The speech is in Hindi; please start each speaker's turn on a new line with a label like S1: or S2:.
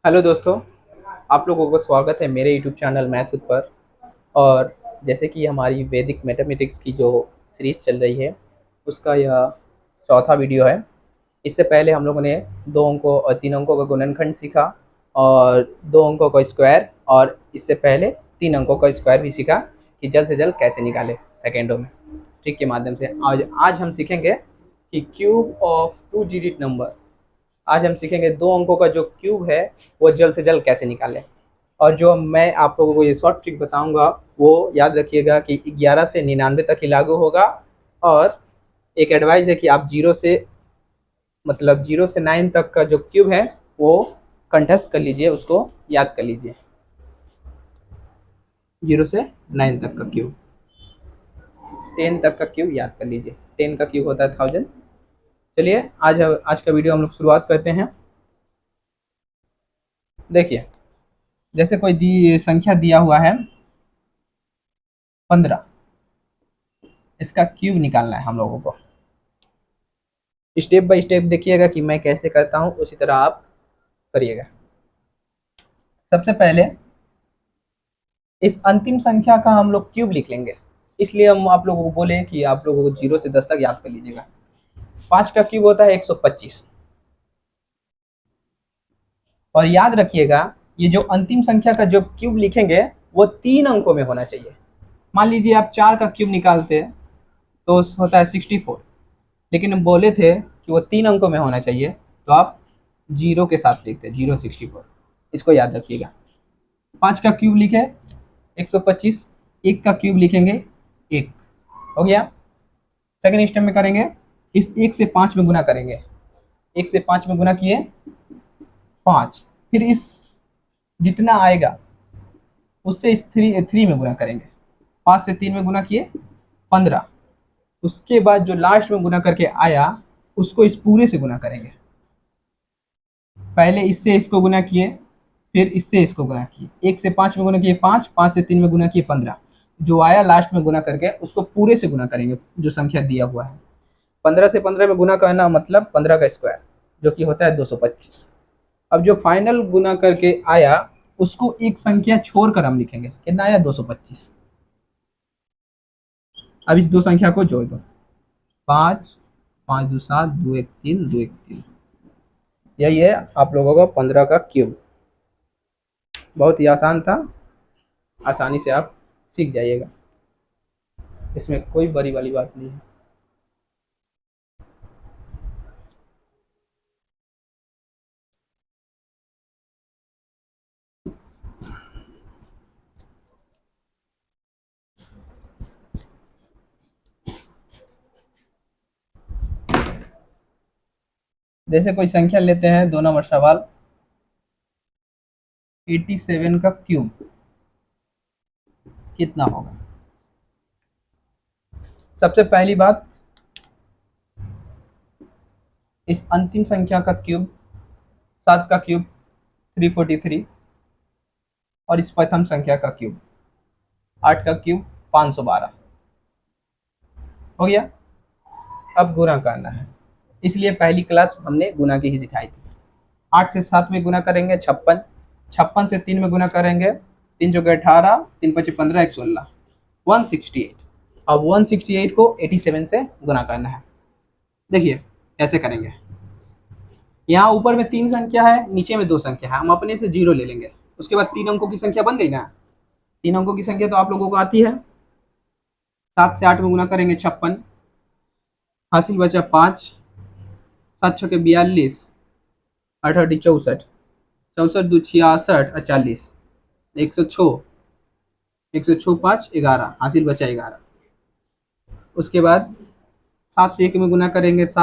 S1: हेलो दोस्तों, आप लोगों को स्वागत है मेरे यूट्यूब चैनल मैथ्स पर। और जैसे कि हमारी वैदिक मैथमेटिक्स की जो सीरीज चल रही है उसका यह चौथा वीडियो है। इससे पहले हम लोगों ने दो अंकों और तीन अंकों का गुणनखंड सीखा और दो अंकों का स्क्वायर, और इससे पहले तीन अंकों का स्क्वायर भी सीखा कि जल्द से जल्द कैसे निकाले सेकेंडों में ट्रिक के माध्यम से। आज हम सीखेंगे कि cube of two digit number. आज हम सीखेंगे दो अंकों का जो क्यूब है वो जल्द से जल्द कैसे निकालें। और जो मैं आप लोगों को ये शॉर्ट ट्रिक बताऊंगा वो याद रखिएगा कि 11 से 99 तक ही लागू होगा। और एक एडवाइस है कि आप जीरो से 9 तक का जो क्यूब है वो कंठस्थ कर लीजिए, उसको याद कर लीजिए। 0 से 9 तक का क्यूब, 10 तक का क्यूब याद कर लीजिए। 10 का क्यूब होता है 1000। चलिए आज का वीडियो हम लोग शुरुआत करते हैं। देखिए, जैसे कोई संख्या दिया हुआ है 15, इसका क्यूब निकालना है हम लोगों को। स्टेप बाय स्टेप देखिएगा कि मैं कैसे करता हूँ, उसी तरह आप करिएगा। सबसे पहले इस अंतिम संख्या का हम लोग क्यूब लिख लेंगे, इसलिए हम आप लोगों को बोले कि आप लोगों को 0 से 10 तक याद कर लीजिएगा। 5 का क्यूब होता है 125। और याद रखिएगा, ये जो अंतिम संख्या का जो क्यूब लिखेंगे वो 3 अंकों में होना चाहिए। मान लीजिए आप 4 का क्यूब निकालते हैं तो होता है 64, लेकिन हम बोले थे कि वो 3 अंकों में होना चाहिए, तो आप 0 के साथ लिखते हैं 064। इसको याद रखिएगा। 5 का क्यूब लिखे 125, 1 का क्यूब लिखेंगे 1। हो गया। सेकेंड स्टेप में करेंगे, इस 1 से 5 में गुना करेंगे। 1 से 5 में गुना किए 5, फिर इस जितना आएगा उससे इस 3 में गुना करेंगे। 5 से 3 में गुना किए 15। उसके बाद जो लास्ट में गुना करके आया उसको इस पूरे से गुना करेंगे। पहले इससे इसको गुना किए, फिर इससे इसको गुना किए। 1 से 5 में गुना किए 5, 5 से 3 में गुना किए 15। जो आया लास्ट में गुना करके उसको पूरे से गुना करेंगे जो संख्या दिया हुआ है। 15 से 15 में गुना करना मतलब 15 का स्क्वायर, जो कि होता है 225। अब जो फाइनल गुना करके आया उसको एक संख्या छोड़कर हम लिखेंगे। कितना आया? 225। अब इस दो संख्या को जोड़ दो। 5, 5 2 7, 2 1 3, 2 1 3। यही है आप लोगों का 15 का क्यूब। बहुत ही आसान था, आसानी से आप सीख जाइएगा, इसमें कोई बड़ी वाली बात नहीं है। जैसे कोई संख्या लेते हैं, 2 नंबर सवाल, 87 का क्यूब कितना होगा। सबसे पहली बात, इस अंतिम संख्या का क्यूब 7 का क्यूब 343, और इस प्रथम संख्या का क्यूब 8 का क्यूब 512। हो गया। अब गुना करना है, इसलिए पहली क्लास हमने गुना की ही सिखाई थी। 8 से 7 में गुना करेंगे 56, 56 से 3 में गुना करेंगे 3 चौके 18, 3 पचे 15, 116, 168। अब 168 को 87 से गुना करना है। देखिए कैसे करेंगे। यहाँ ऊपर में 3 संख्या है, नीचे में 2 संख्या है, हम अपने से 0 ले लेंगे। उसके बाद 3 अंकों की संख्या बन गई ना। 3 अंकों की संख्या तो आप लोगों को आती है। 7 से 8 में गुना करेंगे 56, हासिल बचा 5, 7 छके 42, 8 8 64, 64 2 66 और 40, 106, 106 5 11, हासिल बचा 11। उसके बाद 7 से 1 में गुना करेंगे 7।